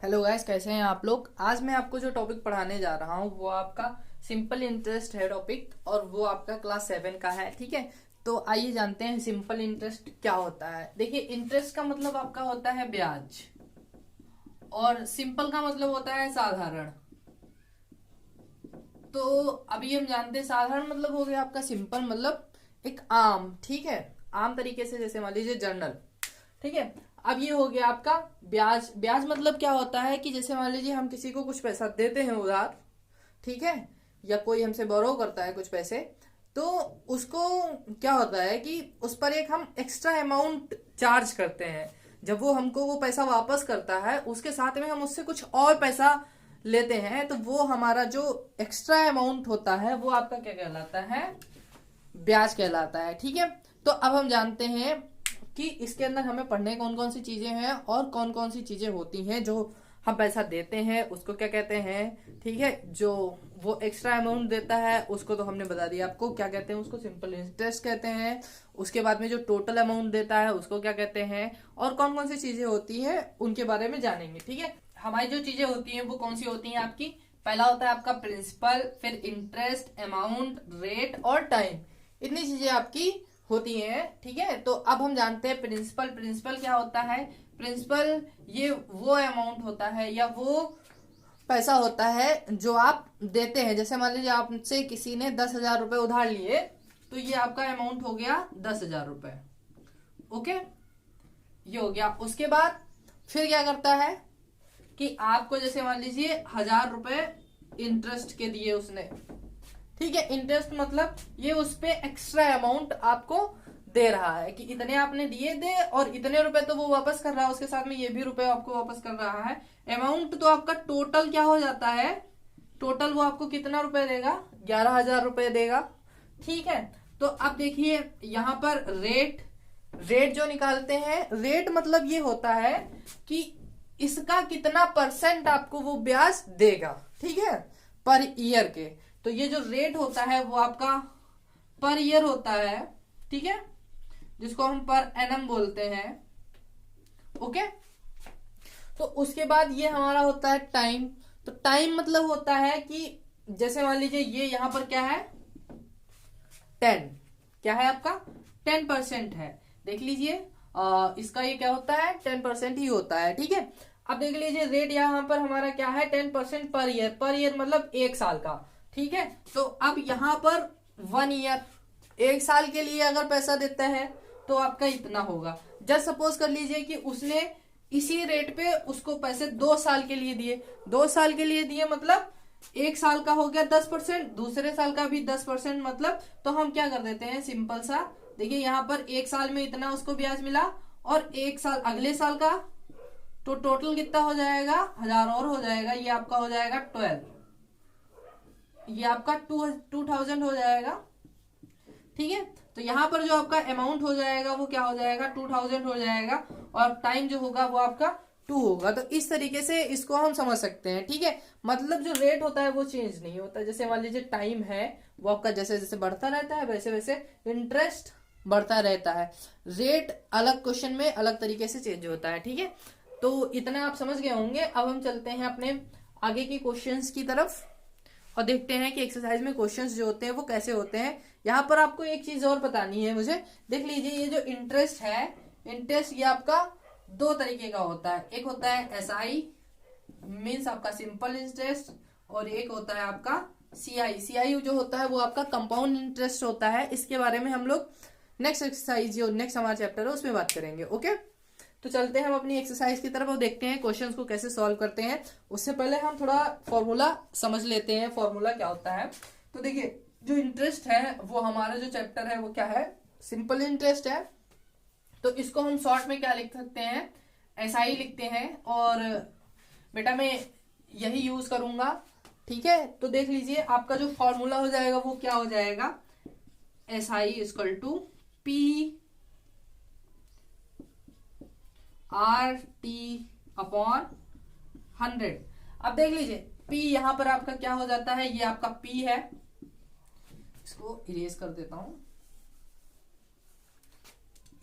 Hello guys, कैसे हैं आप लोग। आज मैं आपको जो टॉपिक पढ़ाने जा रहा हूँ वो आपका सिंपल इंटरेस्ट है टॉपिक, और वो आपका क्लास 7 का है। ठीक है, तो आइए जानते हैं सिंपल इंटरेस्ट क्या होता है। देखिए, इंटरेस्ट का मतलब आपका होता है ब्याज, और सिंपल का मतलब होता है साधारण। तो अभी हम जानते हैं साधारण मतलब हो गया आपका, सिंपल मतलब एक आम। ठीक है, आम तरीके से, जैसे मान लीजिए जनरल। ठीक है, अब ये हो गया आपका ब्याज। ब्याज मतलब क्या होता है कि जैसे मान लीजिए हम किसी को कुछ पैसा देते हैं उधार, ठीक है, या कोई हमसे बोरो करता है कुछ पैसे, तो उसको क्या होता है कि उस पर एक हम एक्स्ट्रा अमाउंट चार्ज करते हैं। जब वो हमको वो पैसा वापस करता है, उसके साथ में हम उससे कुछ और पैसा लेते हैं, तो वो हमारा जो एक्स्ट्रा अमाउंट होता है वो आपका क्या कहलाता है, ब्याज कहलाता है। ठीक है, तो अब हम जानते हैं कि इसके अंदर हमें पढ़ने कौन कौन सी चीजें हैं और कौन कौन सी चीजें होती हैं। जो हम पैसा देते हैं उसको क्या कहते हैं, ठीक है, जो वो एक्स्ट्रा अमाउंट देता है उसको तो हमने बता दिया आपको क्या कहते हैं, उसको सिंपल इंटरेस्ट कहते हैं। उसके बाद में जो टोटल अमाउंट देता है उसको क्या कहते हैं, और कौन कौन सी चीजें होती है उनके बारे में जानेंगे। ठीक है, हमारी जो चीजें होती हैं वो कौन सी होती हैं आपकी। पहला होता है आपका प्रिंसिपल, फिर इंटरेस्ट, अमाउंट, रेट और टाइम। इतनी चीजें आपकी होती हैं। ठीक है, तो अब हम जानते हैं प्रिंसिपल। प्रिंसिपल क्या होता है, प्रिंसिपल ये वो अमाउंट होता है या वो पैसा होता है जो आप देते हैं। जैसे मान लीजिए आपसे किसी ने 10,000 रुपए उधार लिए, तो ये आपका अमाउंट हो गया 10,000 रुपए। ओके, ये हो गया। उसके बाद फिर क्या करता है कि आपको जैसे मान लीजिए 1,000 रुपए इंटरेस्ट के दिए उसने। ठीक है, इंटरेस्ट मतलब ये उस पे एक्स्ट्रा अमाउंट आपको दे रहा है कि इतने आपने दिए दे, और इतने रुपए तो वो वापस कर रहा है, उसके साथ में ये भी रुपए आपको वापस कर रहा है। अमाउंट तो आपका टोटल क्या हो जाता है, टोटल वो आपको कितना रुपए देगा, 11,000 रुपए देगा। ठीक है, तो अब देखिए यहाँ पर रेट, रेट जो निकालते हैं, रेट मतलब ये होता है कि इसका कितना परसेंट आपको वो ब्याज देगा। ठीक है, पर ईयर के। तो ये जो रेट होता है वो आपका पर ईयर होता है। ठीक है, जिसको हम पर एनम बोलते हैं। ओके, तो उसके बाद ये हमारा होता है टाइम। तो टाइम मतलब होता है कि जैसे मान लीजिए ये यहां पर क्या है, 10। क्या है आपका, 10% है। देख लीजिए, इसका ये क्या होता है, 10% ही होता है। ठीक है, अब देख लीजिए रेट यहाँ पर हमारा क्या है, 10% पर ईयर। पर ईयर मतलब एक साल का। ठीक है, तो अब यहाँ पर 1 ईयर, एक साल के लिए अगर पैसा देता है तो आपका इतना होगा। जस्ट सपोज कर लीजिए कि उसने इसी रेट पे उसको पैसे 2 साल के लिए दिए। 2 साल के लिए दिए मतलब एक साल का हो गया 10%, दूसरे साल का भी 10%। मतलब तो हम क्या कर देते हैं, सिंपल सा, देखिए यहाँ पर एक साल में इतना उसको ब्याज मिला, और एक साल अगले साल का, तो टोटल कितना हो जाएगा, 1,000 और हो जाएगा। ये आपका हो जाएगा 12, ये आपका 2,000 हो जाएगा। ठीक है, तो यहाँ पर जो आपका अमाउंट हो जाएगा वो क्या हो जाएगा, 2,000 हो जाएगा, और टाइम जो होगा वो आपका 2 होगा। तो इस तरीके से इसको हम समझ सकते हैं। ठीक है, मतलब जो रेट होता है वो चेंज नहीं होता। जैसे मान लीजिए टाइम है वो आपका जैसे जैसे बढ़ता रहता है, वैसे वैसे इंटरेस्ट बढ़ता रहता है। रेट अलग क्वेश्चन में अलग तरीके से चेंज होता है। ठीक है, तो इतना आप समझ गए होंगे। अब हम चलते हैं अपने आगे की क्वेश्चंस की तरफ, और देखते हैं कि एक्सरसाइज में क्वेश्चंस जो होते हैं वो कैसे होते हैं। यहाँ पर आपको एक चीज और बतानी है मुझे। देख लीजिए, ये जो इंटरेस्ट है, इंटरेस्ट ये आपका दो तरीके का होता है। एक होता है एसआई, मीन्स आपका सिंपल इंटरेस्ट, और एक होता है आपका सीआई। सीआई जो होता है वो आपका कंपाउंड इंटरेस्ट होता है। इसके बारे में हम लोग नेक्स्ट एक्सरसाइज जो नेक्स्ट हमारा चैप्टर है उसमें बात करेंगे। ओके, तो चलते हैं हम अपनी एक्सरसाइज की तरफ और देखते हैं क्वेश्चंस को कैसे सॉल्व करते हैं। उससे पहले हम थोड़ा फॉर्मूला समझ लेते हैं, फॉर्मूला क्या होता है। तो देखिए, जो इंटरेस्ट है वो हमारा जो चैप्टर है वो क्या है, सिंपल इंटरेस्ट है। तो इसको हम शॉर्ट में क्या लिख सकते हैं, एसआई लिखते हैं, और बेटा मैं यही यूज करूंगा। ठीक है, तो देख लीजिए आपका जो फॉर्मूला हो जाएगा वो क्या हो जाएगा, SI equal to P R T upon 100। अब देख लीजिए P यहां पर आपका क्या हो जाता है, ये आपका P है, इसको इरेज कर देता हूं।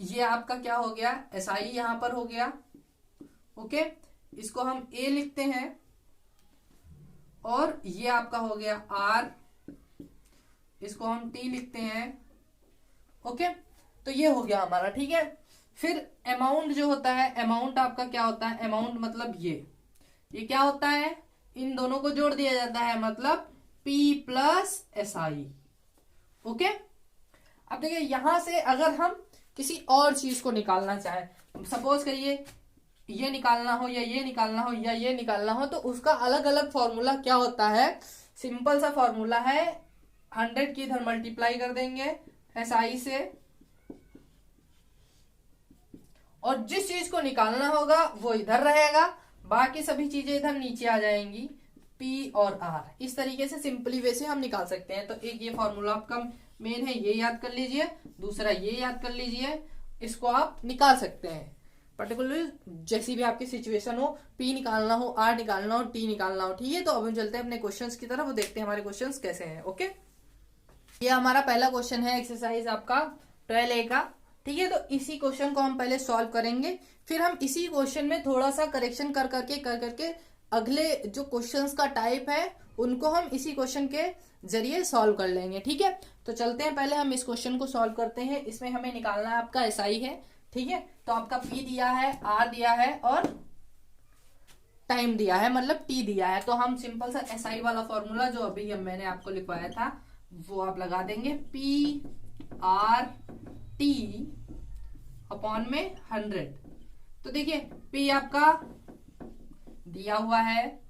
ये आपका क्या हो गया, SI यहां पर हो गया। ओके, इसको हम ए लिखते हैं, और ये आपका हो गया आर, इसको हम टी लिखते हैं। ओके, तो ये हो गया हमारा, ठीक है। फिर अमाउंट जो होता है, अमाउंट आपका क्या होता है, अमाउंट मतलब ये क्या होता है, इन दोनों को जोड़ दिया जाता है, मतलब P प्लस SI। ओके, अब देखिए यहां से अगर हम किसी और चीज को निकालना चाहें, सपोज करिए ये निकालना हो या ये निकालना हो या ये निकालना हो, तो उसका अलग अलग फॉर्मूला क्या होता है, सिंपल सा फॉर्मूला है, 100 की इधर मल्टीप्लाई कर देंगे SI से, और जिस चीज को निकालना होगा वो इधर रहेगा, बाकी सभी चीजें इधर नीचे आ जाएंगी, P और R। इस तरीके से सिंपली वे से हम निकाल सकते हैं। तो एक ये फॉर्मूला आपका मेन है, ये याद कर लीजिए, दूसरा ये याद कर लीजिए, इसको आप निकाल सकते हैं पर्टिकुलरली जैसी भी आपकी सिचुएशन हो, P निकालना हो, R निकालना हो, T निकालना हो। ठीक है, तो अब हम चलते हैं अपने क्वेश्चंस की तरफ, वो देखते हैं हमारे क्वेश्चंस कैसे हैं। ओके, ये हमारा पहला क्वेश्चन है एक्सरसाइज आपका 12A का। ठीक है, तो इसी क्वेश्चन को हम पहले सॉल्व करेंगे, फिर हम इसी क्वेश्चन में थोड़ा सा करेक्शन कर करके अगले जो क्वेश्चंस का टाइप है उनको हम इसी क्वेश्चन के जरिए सॉल्व कर लेंगे। ठीक है, तो चलते हैं, पहले हम इस क्वेश्चन को सॉल्व करते हैं। इसमें हमें निकालना है आपका SI है। ठीक है, तो आपका P दिया है, R दिया है और टाइम दिया है, मतलब T दिया है। तो हम सिंपल सा SI वाला फॉर्मूला जो अभी मैंने आपको लिखवाया था वो आप लगा देंगे, P/R/T अपॉन में 100। तो देखिए P आपका दिया हुआ है,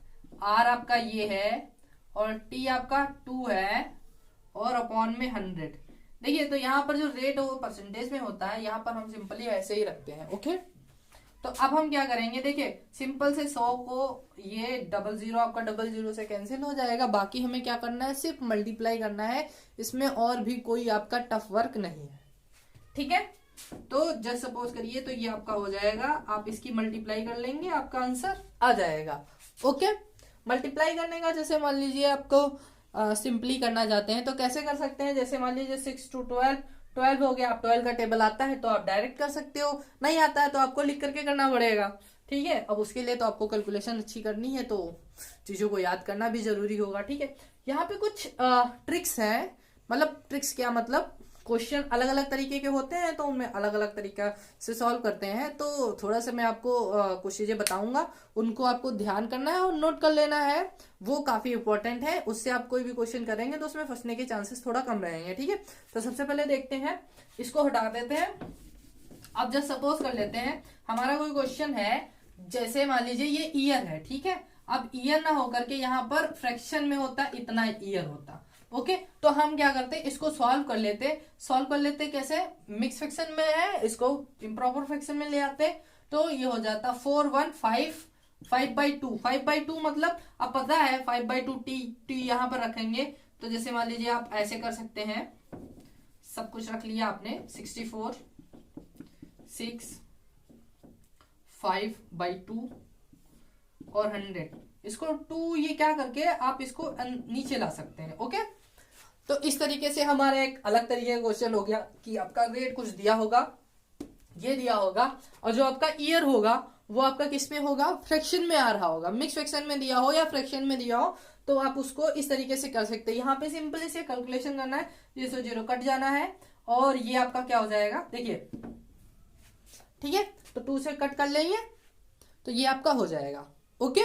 R आपका ये है, और T आपका 2 है, और अपॉन में 100। देखिए तो यहाँ पर जो रेट है वो परसेंटेज में होता है, यहाँ पर हम सिंपली ऐसे ही रखते हैं। ओके, तो अब हम क्या करेंगे, देखिए सिंपल से 100 को ये 00 आपका 00 से कैंसिल हो जाएगा, बाकी हमें क्या करना है, सिर्फ मल्टीप्लाई करना है, इसमें और भी कोई आपका टफ वर्क नहीं है। ठीक है, तो जस्ट सपोज करिए तो ये आपका हो जाएगा, आप इसकी मल्टीप्लाई कर लेंगे, आपका आंसर आ जाएगा। ओके, मल्टीप्लाई करने का जैसे मान लीजिए आपको सिंपली करना चाहते हैं तो कैसे कर सकते हैं, जैसे मान लीजिए 6 to 12 हो गया, आप 12 का टेबल आता है तो आप डायरेक्ट कर सकते हो, नहीं आता है तो आपको लिख करके करना पड़ेगा। ठीक है, अब उसके लिए तो आपको कैलकुलेशन अच्छी करनी है, तो चीजों को याद करना भी जरूरी होगा। ठीक है, यहाँ पे कुछ ट्रिक्स हैं, मतलब ट्रिक्स क्या, मतलब क्वेश्चन अलग अलग तरीके के होते हैं तो उनमें अलग अलग तरीका से सॉल्व करते हैं। तो थोड़ा सा मैं आपको कुछ चीजें बताऊंगा, उनको आपको ध्यान करना है और नोट कर लेना है, वो काफी इंपॉर्टेंट है। उससे आप कोई भी क्वेश्चन करेंगे तो उसमें फंसने के चांसेस थोड़ा कम रहेंगे। ठीक है, तो सबसे पहले देखते हैं, इसको हटा देते हैं। अब जस्ट सपोज कर लेते हैं हमारा कोई क्वेश्चन है, जैसे मान लीजिए ये ईयर है। ठीक है, अब ईयर ना होकर के यहाँ पर फ्रैक्शन में होता, इतना ईयर होता। ओके, तो हम क्या करते, इसको सॉल्व कर लेते कैसे, मिक्स फ्रैक्शन में है, इसको इम्प्रॉपर फ्रैक्शन में ले आते, तो ये हो जाता 415 5/2। 5/2 मतलब अब पता है 5/2 टी यहाँ पर रखेंगे, तो जैसे मान लीजिए आप ऐसे कर सकते हैं, सब कुछ रख लिया आपने, 64 6 5/2 और 100, इसको 2 ये क्या करके आप इसको नीचे ला सकते हैं। ओके, तो इस तरीके से हमारा एक अलग तरीके का क्वेश्चन हो गया कि आपका रेट कुछ दिया होगा, ये दिया होगा, और जो आपका ईयर होगा वो आपका किस में होगा, फ्रैक्शन में आ रहा होगा, मिक्स फ्रैक्शन में दिया हो या फ्रैक्शन में दिया हो, तो आप उसको इस तरीके से कर सकते हैं। यहाँ पे सिंपल से कैलकुलेशन करना है, 0 0 कट जाना है, और ये आपका क्या हो जाएगा, देखिए। ठीक है, तो 2 से कट कर लेंगे तो ये आपका हो जाएगा। ओके,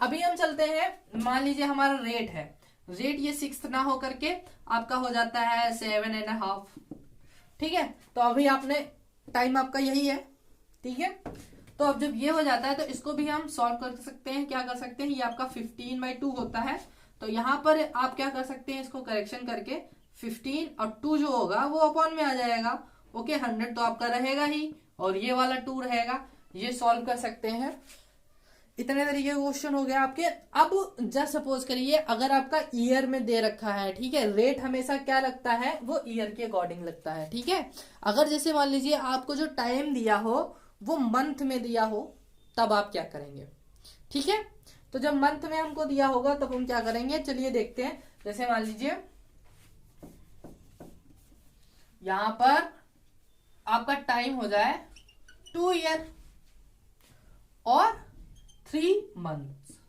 अभी हम चलते हैं, मान लीजिए हमारा रेट है, रेट ये 6 ना हो करके आपका हो जाता है 7.5। ठीक है, तो अभी आपने टाइम आपका यही है। ठीक है, तो अब जब ये हो जाता है तो इसको भी हम सॉल्व कर सकते हैं, क्या कर सकते हैं, ये आपका 15/2 होता है, तो यहाँ पर आप क्या कर सकते हैं, इसको करेक्शन करके 15 और 2 जो होगा वो अपॉन में आ जाएगा। ओके, 100 तो आपका रहेगा ही, और ये वाला 2 रहेगा, ये सॉल्व कर सकते हैं। इतने तरीके के क्वेश्चन हो गए आपके। अब जस्ट सपोज करिए अगर आपका ईयर में दे रखा है, ठीक है, रेट हमेशा क्या लगता है, वो ईयर के अकॉर्डिंग लगता है। ठीक है, अगर जैसे मान लीजिए आपको जो टाइम दिया हो वो मंथ में दिया हो, तब आप क्या करेंगे। ठीक है, तो जब मंथ में हमको दिया होगा तब हम क्या करेंगे, चलिए देखते हैं। जैसे मान लीजिए यहां पर आपका टाइम हो जाए 2 ईयर, और 3 months।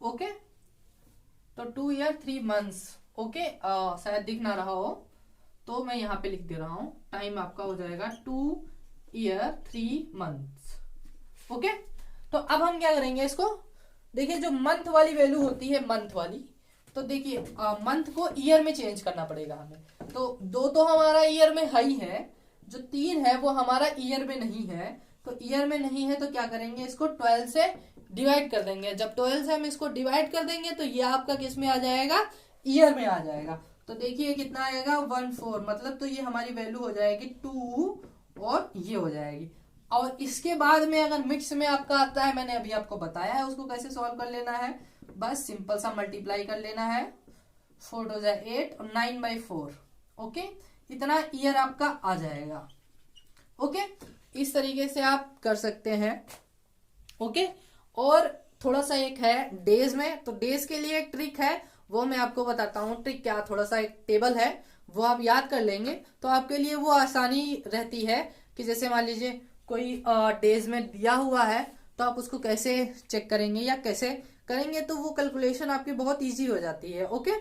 ओके, तो 2 ईयर 3 months। ओके, शायद दिख ना रहा हो तो मैं यहाँ पे लिख दे रहा हूं, टाइम आपका हो जाएगा 2 ईयर 3 months। ओके, तो अब हम क्या करेंगे इसको, देखिए जो मंथ वाली वैल्यू होती है, मंथ वाली, तो देखिए मंथ को ईयर में चेंज करना पड़ेगा हमें। तो 2 तो हमारा ईयर में हाई है, जो 3 है वो हमारा ईयर में नहीं है। तो ईयर में नहीं है तो क्या करेंगे, इसको 12 से डिवाइड कर देंगे। जब 12 से हम इसको डिवाइड कर देंगे तो ये आपका किस में आ जाएगा, ईयर में आ जाएगा। तो देखिए कितना आएगा 14, मतलब तो ये हमारी वैल्यू हो जाएगी 2 और ये हो जाएगी। और इसके बाद में अगर मिक्स में आपका आता है, मैंने अभी आपको बताया है उसको कैसे सॉल्व कर लेना है, बस सिंपल सा मल्टीप्लाई कर लेना है, 4 2 जा 8 और 9/4। ओके, इतना ईयर आपका आ जाएगा। ओके, इस तरीके से आप कर सकते हैं। ओके, और थोड़ा सा एक है डेज में, तो डेज के लिए एक ट्रिक है, वो मैं आपको बताता हूँ। ट्रिक क्या, थोड़ा सा एक टेबल है, वो आप याद कर लेंगे तो आपके लिए वो आसानी रहती है कि जैसे मान लीजिए कोई डेज में दिया हुआ है तो आप उसको कैसे चेक करेंगे या कैसे करेंगे, तो वो कैलकुलेशन आपकी बहुत इजी हो जाती है। ओके,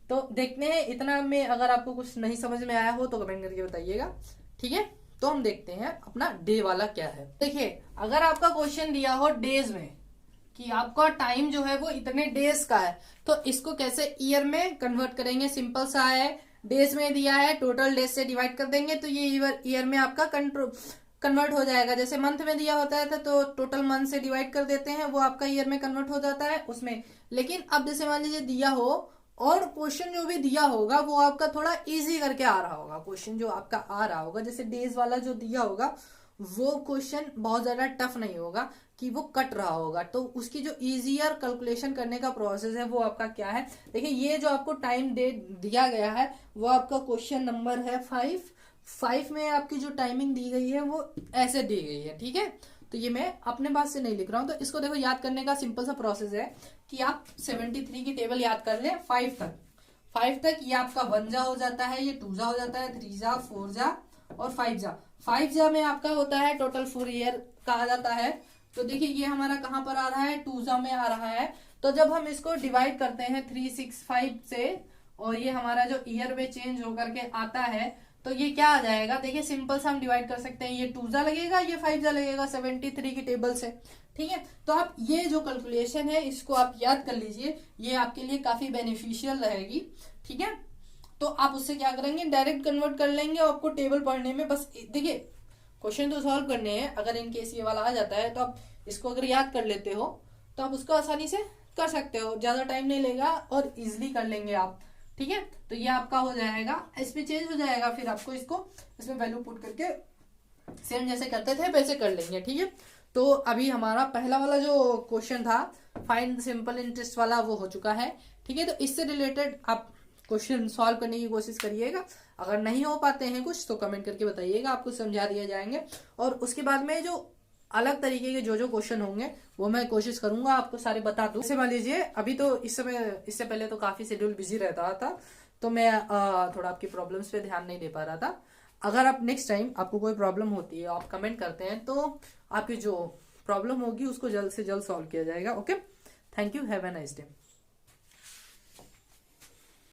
तो देखते हैं, इतना में अगर आपको कुछ नहीं समझ में आया हो तो कमेंट करके बताइएगा। ठीक है, तो हम देखते हैं अपना डे वाला क्या है। देखिए अगर आपका क्वेश्चन दिया हो डेज में कि आपका टाइम जो है वो इतने डेज का है, तो इसको कैसे ईयर में कन्वर्ट करेंगे, सिंपल सा है, डेज में दिया है, टोटल डेज से डिवाइड कर देंगे तो ये ईयर में आपका कन्वर्ट हो जाएगा। जैसे मंथ में दिया होता है तो टोटल मंथ से डिवाइड कर देते हैं, वो आपका ईयर में कन्वर्ट हो जाता है उसमें। लेकिन अब जैसे मान लीजिए दिया हो और क्वेश्चन जो भी दिया होगा वो आपका थोड़ा इजी करके आ रहा होगा, क्वेश्चन जो आपका आ रहा होगा, जैसे डेज वाला जो दिया होगा वो क्वेश्चन बहुत ज्यादा टफ नहीं होगा कि वो कट रहा होगा, तो उसकी जो इजियर कैलकुलेशन करने का प्रोसेस है वो आपका क्या है। देखिए ये जो आपको टाइम डेट दिया गया है वो आपका क्वेश्चन नंबर है 5 में आपकी जो टाइमिंग दी गई है वो ऐसे दी गई है। ठीक है, तो ये मैं अपने बात से नहीं लिख रहा हूं, तो इसको देखो याद करने का सिंपल सा प्रोसेस है कि आप 73 की टेबल याद कर लें 5 तक ये आपका 1 जा हो जाता है, ये 2 जा हो जाता है, 3 जा, 4 जा और 5 जा। 5 जा में आपका होता है टोटल 4 ईयर का आ जाता है। तो देखिए ये हमारा कहां पर आ रहा है, 2 जा में आ रहा है। तो जब हम इसको डिवाइड करते हैं 3 6 5 से और ये हमारा जो ईयर में चेंज होकर के आता है तो ये क्या आ जाएगा, देखिए सिंपल सा हम डिवाइड कर सकते हैं, ये 2 जा लगेगा, ये 5 जा लगेगा 73 की टेबल से। ठीक है, तो आप ये जो कैलकुलेशन है इसको आप याद कर लीजिए, ये आपके लिए काफी बेनिफिशियल रहेगी। ठीक है, तो आप उससे क्या करेंगे, डायरेक्ट कन्वर्ट कर लेंगे और आपको टेबल पढ़ने में बस देखिए क्वेश्चन तो सॉल्व करने हैं। अगर इनकेस ये वाला आ जाता है तो आप इसको अगर याद कर लेते हो तो आप उसको आसानी से कर सकते हो, ज्यादा टाइम नहीं लेगा और इजिली कर लेंगे आप। ठीक है, तो ये आपका हो जाएगा, इसमें चेंज हो जाएगा, फिर आपको इसको इसमें वैल्यू पुट करके सेम जैसे करते थे वैसे कर लेंगे। ठीक है, तो अभी हमारा पहला वाला जो क्वेश्चन था फाइंड सिंपल इंटरेस्ट वाला वो हो चुका है। ठीक है, तो इससे रिलेटेड आप क्वेश्चन सॉल्व करने की कोशिश करिएगा, अगर नहीं हो पाते हैं कुछ तो कमेंट करके बताइएगा, आपको समझा दिया जाएंगे। और उसके बाद में जो अलग तरीके के जो क्वेश्चन होंगे वो मैं कोशिश करूंगा आपको सारे बता दूं। जैसे मान लीजिए अभी तो इस समय, इससे पहले तो काफी शेड्यूल बिजी रहता था तो मैं थोड़ा आपकी प्रॉब्लम्स पे ध्यान नहीं दे पा रहा था। अगर आप नेक्स्ट टाइम आपको कोई प्रॉब्लम होती है आप कमेंट करते हैं तो आपकी जो प्रॉब्लम होगी उसको जल्द से जल्द सॉल्व किया जाएगा। Okay, thank you, have a nice day.